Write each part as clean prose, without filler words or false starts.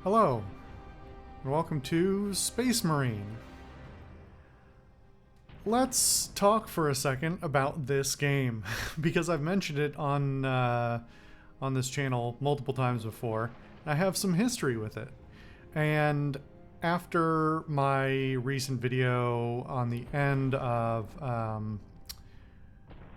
Hello, and welcome to Space Marine. Let's talk for a second about this game, because I've mentioned it on this channel multiple times before. I have some history with it. And after my recent video on the end of,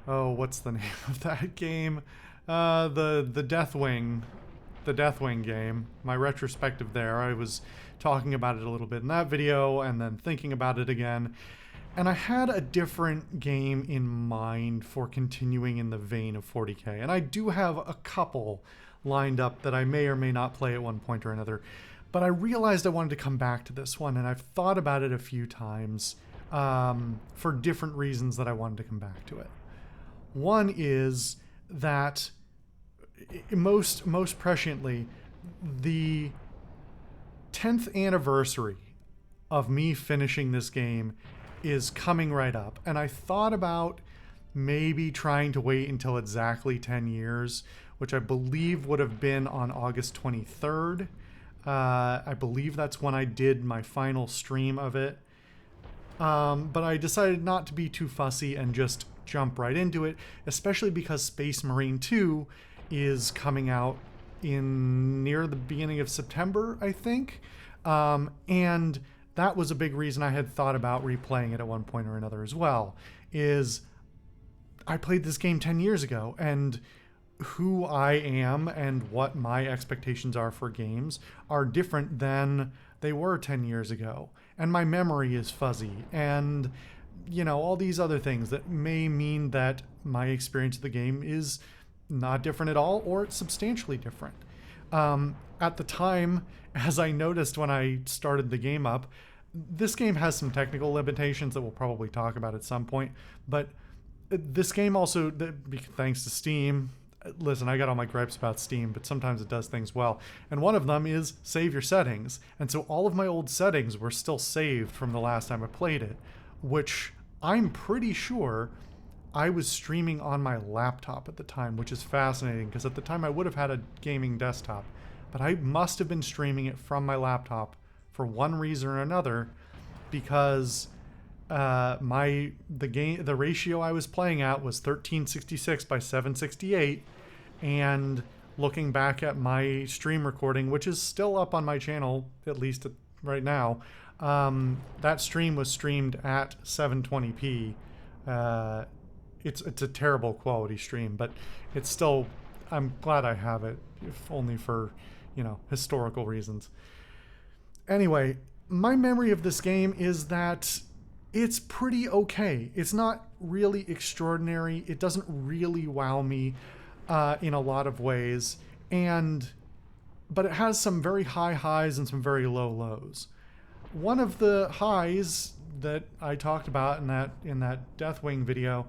what's the name of that game? The Deathwing. The Deathwing game, my retrospective there, I was talking about it a little bit in that video and then thinking about it again. And I had a different game in mind for continuing in the vein of 40k. And I do have a couple lined up that I may or may not play at one point or another. But I realized I wanted to come back to this one, and I've thought about it a few times for different reasons that I wanted to come back to it. One is that most presciently, the 10th anniversary of me finishing this game is coming right up, and I thought about maybe trying to wait until exactly 10 years, which I believe would have been on August 23rd. I believe that's when I did my final stream of it. But I decided not to be too fussy and just jump right into it, especially because Space Marine 2 is coming out in near the beginning of September, I think. And that was a big reason I had thought about replaying it at one point or another as well, is I played this game 10 years ago, and who I am and what my expectations are for games are different than they were 10 years ago. And my memory is fuzzy, and you know, all these other things that may mean that my experience of the game is not different at all, or it's substantially different. At the time, as I noticed when I started the game up, this game has some technical limitations that we'll probably talk about at some point, but this game also, thanks to Steam, listen, I got all my gripes about Steam, but sometimes it does things well. And one of them is save your settings. And so all of my old settings were still saved from the last time I played it, which I'm pretty sure I was streaming on my laptop at the time, which is fascinating because at the time I would have had a gaming desktop, but I must have been streaming it from my laptop for one reason or another, because the ratio I was playing at was 1366 by 768, and looking back at my stream recording, which is still up on my channel, at least right now, that stream was streamed at 720p. It's a terrible quality stream, but it's still, I'm glad I have it, if only for, you know, historical reasons. Anyway, my memory of this game is that it's pretty okay. It's not really extraordinary. It doesn't really wow me in a lot of ways, but it has some very high highs and some very low lows. One of the highs that I talked about in that Deathwing video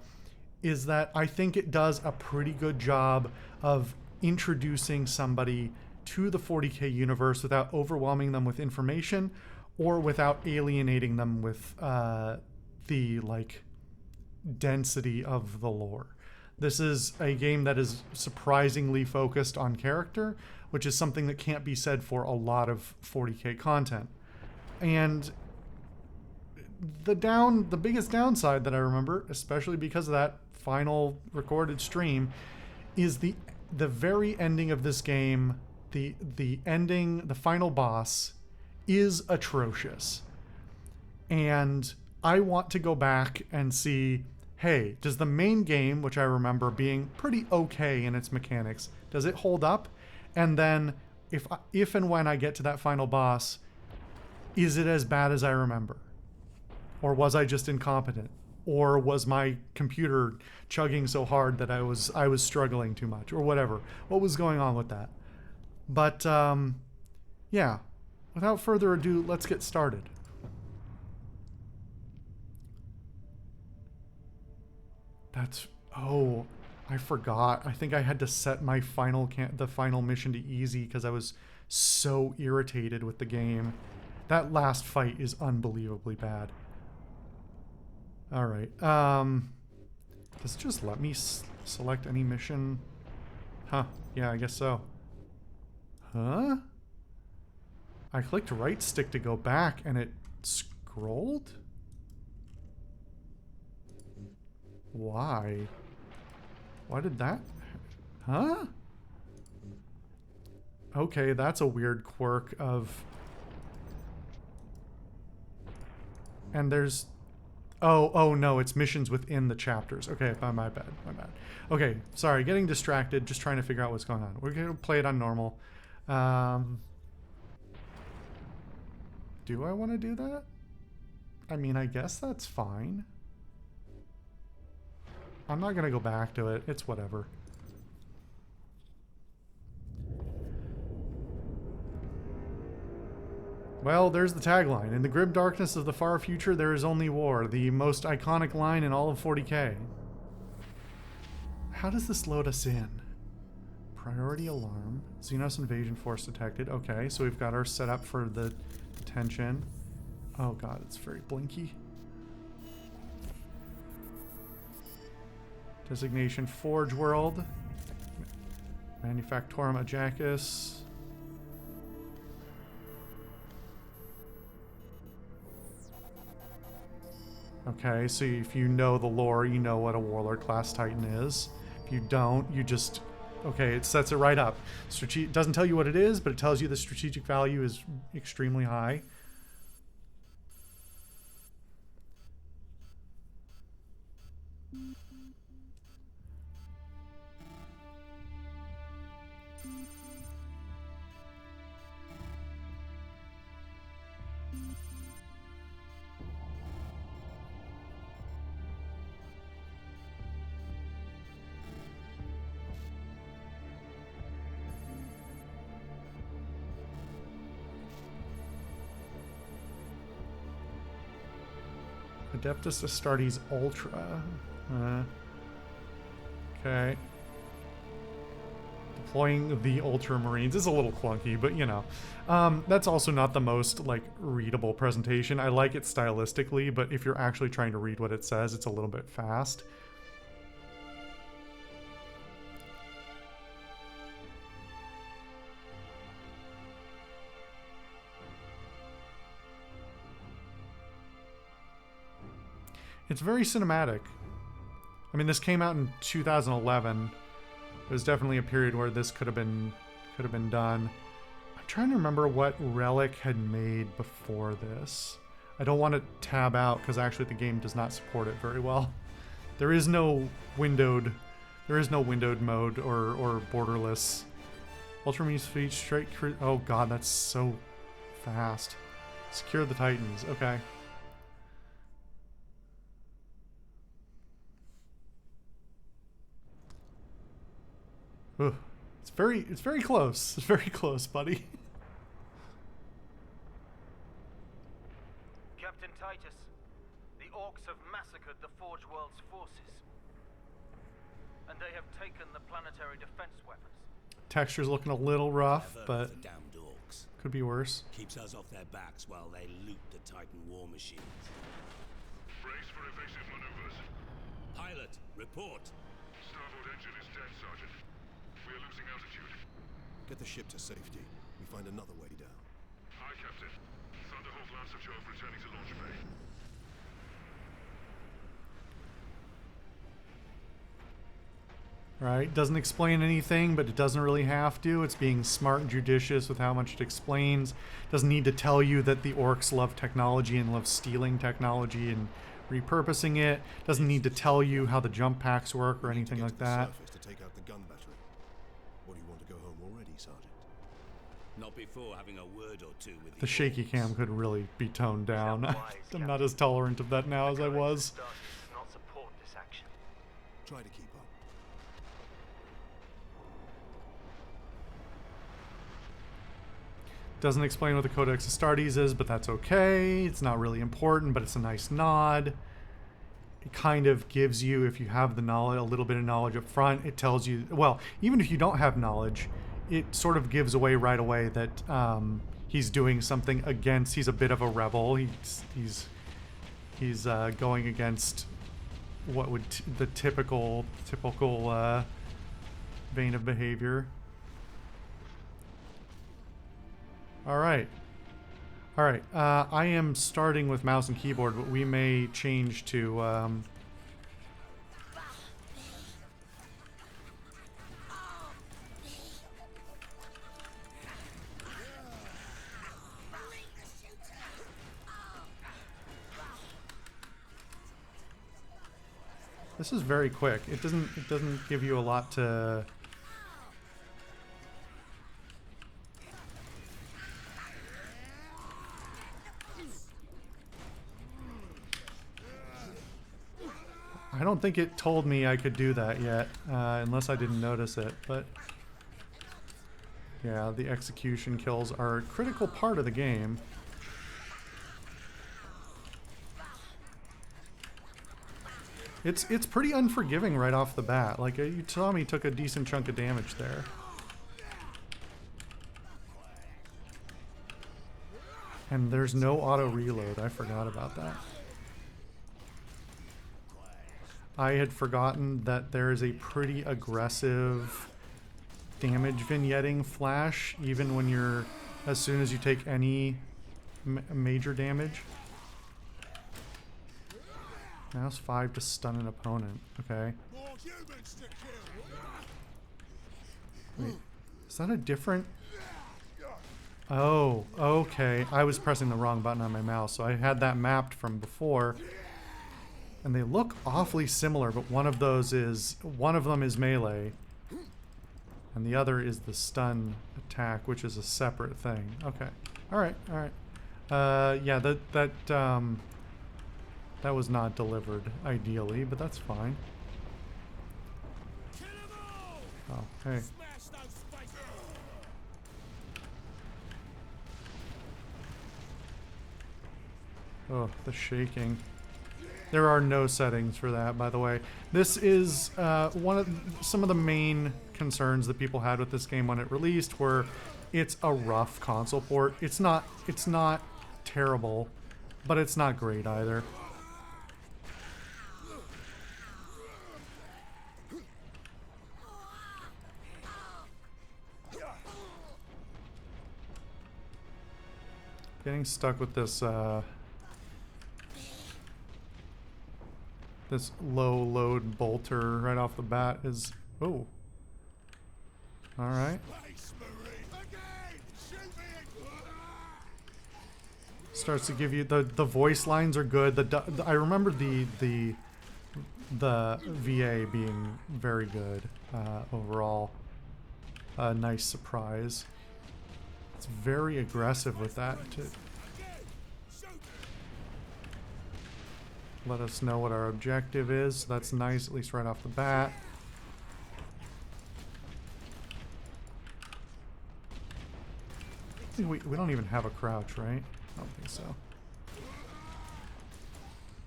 is that I think it does a pretty good job of introducing somebody to the 40k universe without overwhelming them with information or without alienating them with the density of the lore. This is a game that is surprisingly focused on character, which is something that can't be said for a lot of 40k content. And the biggest downside that I remember, especially because of that final recorded stream, is the very ending of this game. The ending, the final boss, is atrocious. And I want to go back and see, hey, does the main game, which I remember being pretty okay in its mechanics, does it hold up? And then if and when I get to that final boss, is it as bad as I remember? Or was I just incompetent? Or was my computer chugging so hard that I was struggling too much, or whatever? What was going on with that? But yeah, without further ado, let's get started. Oh, I forgot. I think I had to set my the final mission to easy because I was so irritated with the game. That last fight is unbelievably bad. All right. Does it just let me select any mission? Huh. Yeah, I guess so. Huh? I clicked right stick to go back and it scrolled? Why? Why did that? Huh? Okay, that's a weird quirk of... And there's... Oh no, it's missions within the chapters. Okay, my bad. Okay, sorry, getting distracted, just trying to figure out what's going on. We're gonna play it on normal. Do I want to do that? I mean, I guess that's fine. I'm not gonna go back to it. It's whatever. Well, there's the tagline. In the grim darkness of the far future, there is only war. The most iconic line in all of 40K. How does this load us in? Priority alarm. Xenos invasion force detected. Okay, so we've got our setup for the detention. Oh god, it's very blinky. Designation Forge World. Manufactorum Ajacis. Okay, so if you know the lore, you know what a Warlord class Titan is. If you don't, you just... Okay, it sets it right up. It doesn't tell you what it is, but it tells you the strategic value is extremely high. Adeptus Astartes Ultra. Okay. Deploying the Ultramarines is a little clunky, but you know. That's also not the most, like, readable presentation. I like it stylistically, but if you're actually trying to read what it says, it's a little bit fast. It's very cinematic. I mean, this came out in 2011. It was definitely a period where this could have been done. I'm trying to remember what Relic had made before this. I don't want to tab out because actually the game does not support it very well. There is no windowed mode or borderless. Ultramarine feet straight. Oh god, that's so fast. Secure the Titans. Okay. Ugh. It's very close. It's very close, buddy. Captain Titus, the Orcs have massacred the Forge World's forces. And they have taken the planetary defense weapons. Texture's looking a little rough, but damned orcs. Could be worse. Keeps us off their backs while they loot the Titan war machines. Brace for evasive maneuvers. Pilot, report. Starboard engine is dead, Sergeant. We are losing altitude. Get the ship to safety. We find another way down. Aye, Captain. Thunderhawk Lancer Jove returning to launch bay. Right, doesn't explain anything, but it doesn't really have to. It's being smart and judicious with how much it explains. Doesn't need to tell you that the orcs love technology and love stealing technology and repurposing it. Doesn't need to tell you how the jump packs work or anything like that. To take out the gun battery. Or do you want to go home already, Sergeant? Not before having a word or two with The shaky cam could really be toned down. I'm not as tolerant of that now as I was. Not support this action. Try to keep up. Doesn't explain what the Codex Astartes is, but that's okay. It's not really important, but it's a nice nod. It kind of gives you, if you have the knowledge, a little bit of knowledge up front, it tells you, well, even if you don't have knowledge, it sort of gives away right away that he's doing something against, he's a bit of a rebel. He's going against what would the typical vein of behavior. All right, Alright, I am starting with mouse and keyboard, but we may change to, This is very quick. It doesn't give you a lot to... I don't think it told me I could do that yet, unless I didn't notice it, but... Yeah, the execution kills are a critical part of the game. It's pretty unforgiving right off the bat. Like, you saw me took a decent chunk of damage there. And there's no auto reload. I forgot about that. I had forgotten that there is a pretty aggressive damage vignetting flash, even when you're, as soon as you take any major damage. Mouse 5 to stun an opponent. Okay. Wait, is that a different... Oh, okay. I was pressing the wrong button on my mouse, so I had that mapped from before. And they look awfully similar, but one of them is melee. And the other is the stun attack, which is a separate thing. Okay. Alright, alright. Yeah, that was not delivered ideally, but that's fine. Oh, hey. Oh, the shaking. There are no settings for that, by the way. This is some of the main concerns that people had with this game when it released, were it's a rough console port. It's not terrible, but it's not great either. Getting stuck with this this low load bolter right off the bat is... Oh. Alright. Starts to give you... The voice lines are good. I remember the VA being very good overall. A nice surprise. It's very aggressive with that to let us know what our objective is. That's nice, at least right off the bat. We don't even have a crouch, right? I don't think so.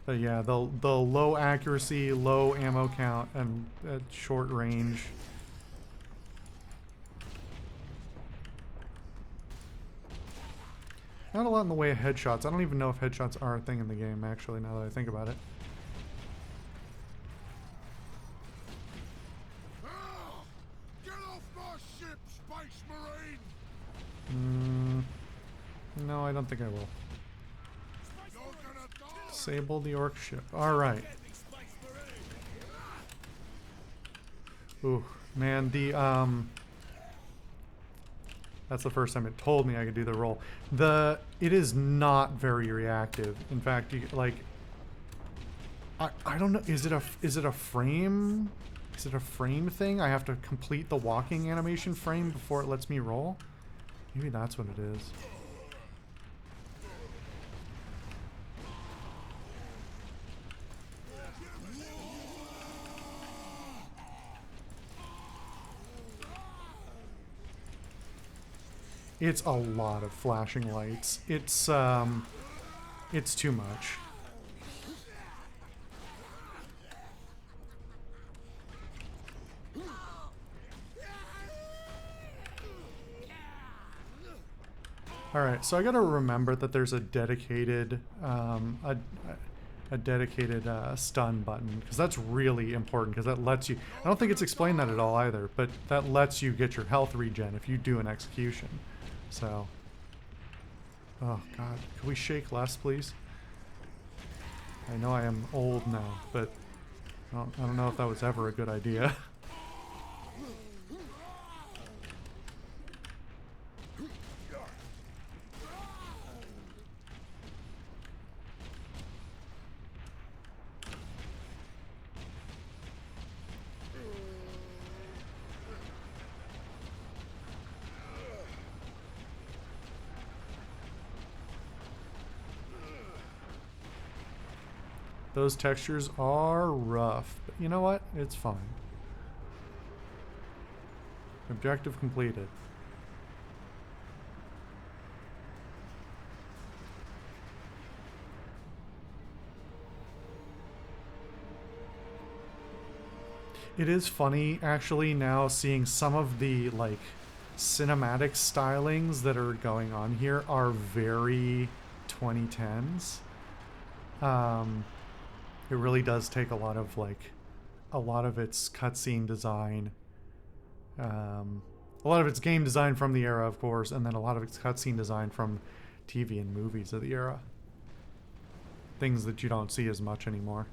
But yeah, the low accuracy, low ammo count, and at short range. Not a lot in the way of headshots. I don't even know if headshots are a thing in the game, actually, now that I think about it. Get off my ship, Space Marine! No, I don't think I will. Disable the orc ship. Alright. Ooh, man, that's the first time it told me I could do the roll. It is not very reactive. In fact, I don't know. Is it a frame? Is it a frame thing? I have to complete the walking animation frame before it lets me roll? Maybe that's what it is. It's a lot of flashing lights. It's too much. Alright, so I gotta remember that there's a dedicated stun button, because that's really important, because that lets you... I don't think it's explained that at all either, but that lets you get your health regen if you do an execution. So, Oh god, can we shake less, please? I know I am old now, but I don't know if that was ever a good idea. Those textures are rough, but you know what? It's fine. Objective completed. It is funny actually now seeing some of the like cinematic stylings that are going on here are very 2010s. It really does take a lot of its cutscene design, a lot of its game design from the era, of course, and then a lot of its cutscene design from TV and movies of the era. Things that you don't see as much anymore.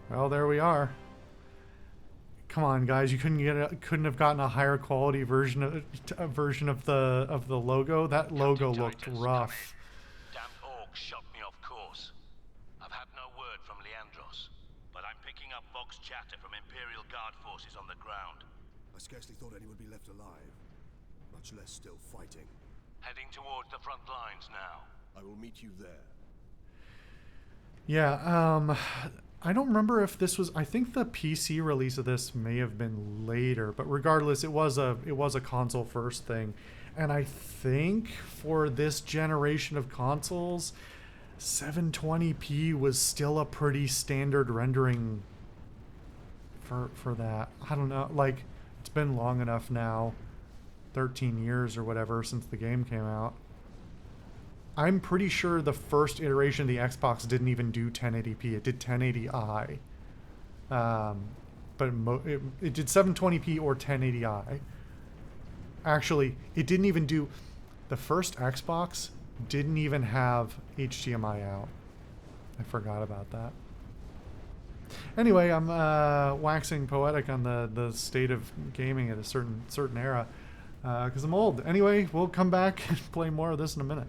Well, there we are. Come on, guys! You couldn't have gotten a higher quality version of the logo. That logo looked rough. Damn orcs shot me off course. I've had no word from Leandros, but I'm picking up Vox chatter from Imperial Guard forces on the ground. I scarcely thought any would be left alive, much less still fighting. Heading towards the front lines now. I will meet you there. Yeah, I don't remember if this was, I think the PC release of this may have been later, but regardless, it was a console first thing. And I think for this generation of consoles, 720p was still a pretty standard rendering for that. I don't know, like, it's been long enough now, 13 years or whatever since the game came out. I'm pretty sure the first iteration of the Xbox didn't even do 1080p. It did 1080i. But it did 720p or 1080i. Actually, it didn't even do... The first Xbox didn't even have HDMI out. I forgot about that. Anyway, I'm waxing poetic on the state of gaming at a certain era. Because I'm old. Anyway, we'll come back and play more of this in a minute.